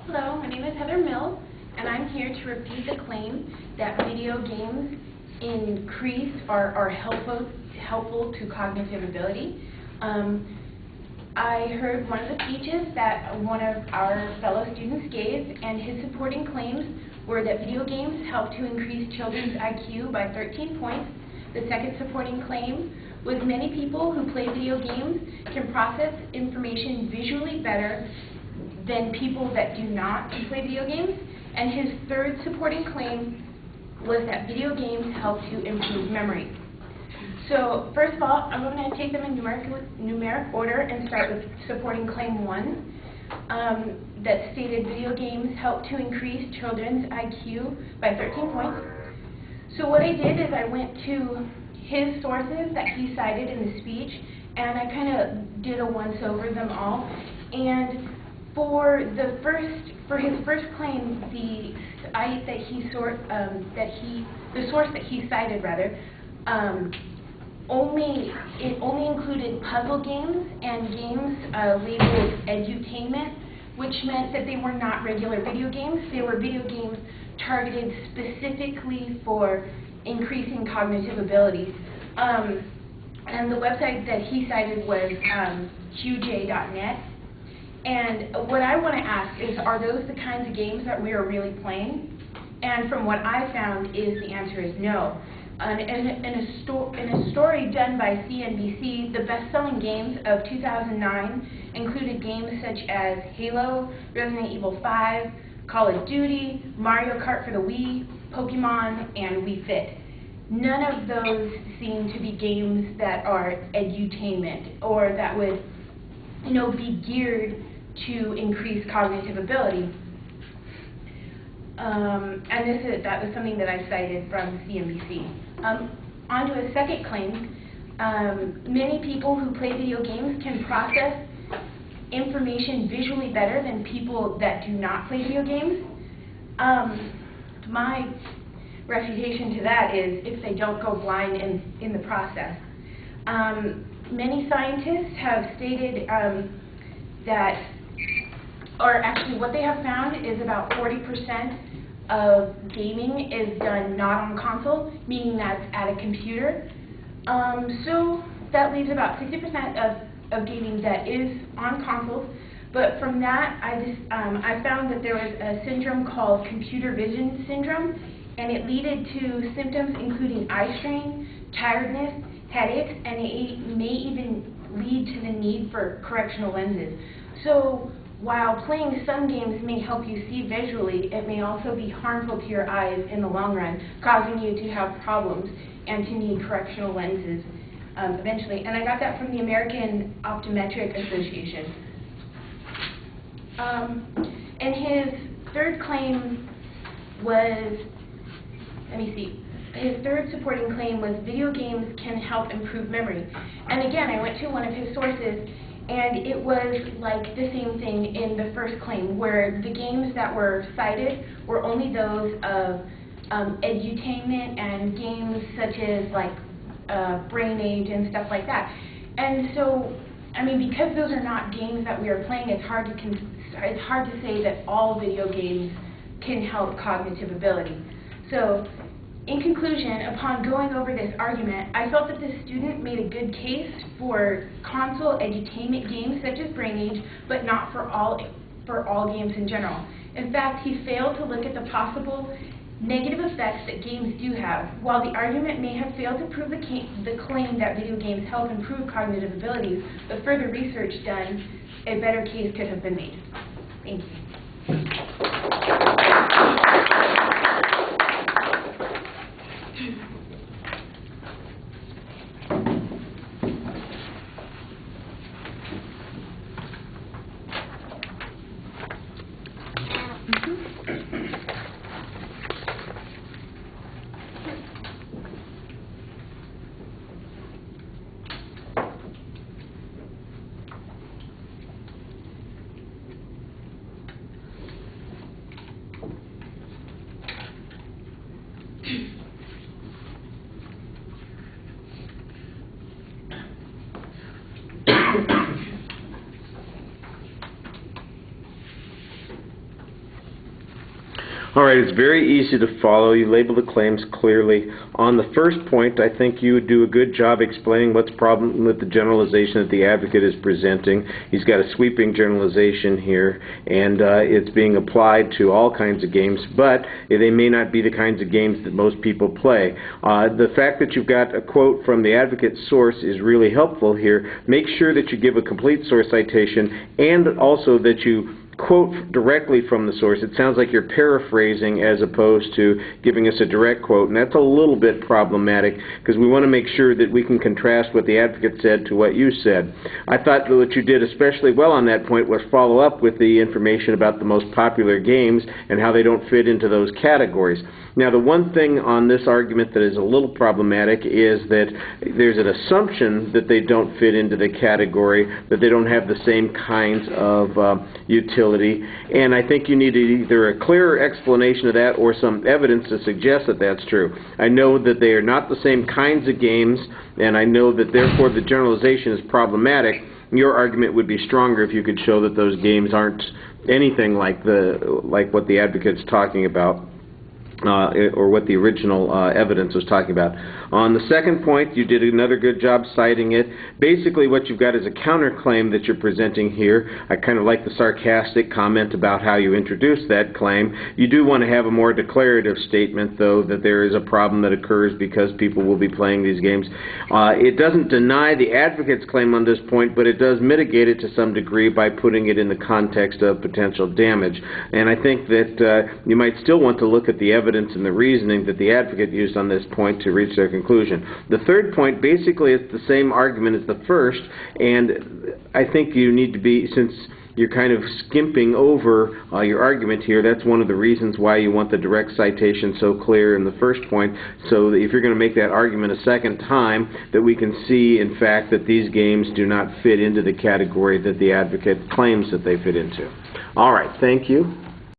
Hello, my name is Heather Mills, and I'm here to refute the claim that video games increase or are helpful to cognitive ability. I heard one of the speeches that one of our fellow students gave, and his supporting claims were that video games help to increase children's IQ by 13 points. The second supporting claim was many people who play video games can process information visually better than people that do not play video games. And his third supporting claim was that video games help to improve memory. So first of all, I'm going to take them in numeric order and start with supporting claim 1 that stated video games help to increase children's IQ by 13 points. So what I did is I went to his sources that he cited in the speech, and I kind of did a once-over them all. And for his first claim, the site that the source that he cited only included puzzle games and games labeled edutainment, which meant that they were not regular video games. They were video games targeted specifically for increasing cognitive ability. And the website that he cited was qj.net. And what I want to ask is, are those the kinds of games that we are really playing? And from what I found is the answer is no. In a story done by CNBC, the best-selling games of 2009 included games such as Halo, Resident Evil 5, Call of Duty, Mario Kart for the Wii, Pokemon, and Wii Fit. None of those seem to be games that are edutainment or that would, be geared to increase cognitive ability. And that was something that I cited from CNBC. On to a second claim. Many people who play video games can process information visually better than people that do not play video games. My refutation to that is if they don't go blind in the process. Many scientists have stated that, or actually what they have found is about 40% of gaming is done not on console, meaning that's at a computer. So that leaves about 60% of gaming that is on consoles. But from that, I found that there was a syndrome called computer vision syndrome, and it led to symptoms including eye strain, tiredness, headaches, and it may even lead to the need for correctional lenses. So while playing some games may help you see visually, it may also be harmful to your eyes in the long run, causing you to have problems and to need correctional lenses eventually. And I got that from the American Optometric Association. And his third claim was, his third supporting claim was video games can help improve memory. And again, I went to one of his sources, and it was like the same thing in the first claim, where the games that were cited were only those of edutainment and games such as like Brain Age and stuff like that. And so, because those are not games that we are playing, it's hard to say that all video games can help cognitive ability. So, in conclusion, upon going over this argument, I felt that the student made a good case for console edutainment games such as Brain Age, but not for all games in general. In fact, he failed to look at the possible negative effects that games do have. While the argument may have failed to prove the claim that video games help improve cognitive abilities, with further research done, a better case could have been made. Thank you. All right, it's very easy to follow. You label the claims clearly. On the first point, I think you would do a good job explaining what's the problem with the generalization that the advocate is presenting. He's got a sweeping generalization here, and it's being applied to all kinds of games, but they may not be the kinds of games that most people play. The fact that you've got a quote from the advocate's source is really helpful here. Make sure that you give a complete source citation and also that you quote directly from the source. It sounds like you're paraphrasing as opposed to giving us a direct quote, and that's a little bit problematic because we want to make sure that we can contrast what the advocate said to what you said. I thought that what you did especially well on that point was follow up with the information about the most popular games and how they don't fit into those categories. Now, the one thing on this argument that is a little problematic is that there's an assumption that they don't fit into the category, that they don't have the same kinds of utility, and I think you need either a clearer explanation of that or some evidence to suggest that that's true. I know that they are not the same kinds of games, and I know that therefore the generalization is problematic. Your argument would be stronger if you could show that those games aren't anything like what the advocate's talking about. Or what the original evidence was talking about. On the second point, you did another good job citing it. Basically, what you've got is a counterclaim that you're presenting here. I kind of like the sarcastic comment about how you introduced that claim. You do want to have a more declarative statement, though, that there is a problem that occurs because people will be playing these games. It doesn't deny the advocate's claim on this point, but it does mitigate it to some degree by putting it in the context of potential damage. And I think that you might still want to look at the evidence and the reasoning that the advocate used on this point to reach their conclusion. The third point, basically, it's the same argument as the first, and I think you need to be, since you're kind of skimping over your argument here, that's one of the reasons why you want the direct citation so clear in the first point, so that if you're going to make that argument a second time, that we can see, in fact, that these games do not fit into the category that the advocate claims that they fit into. All right, thank you.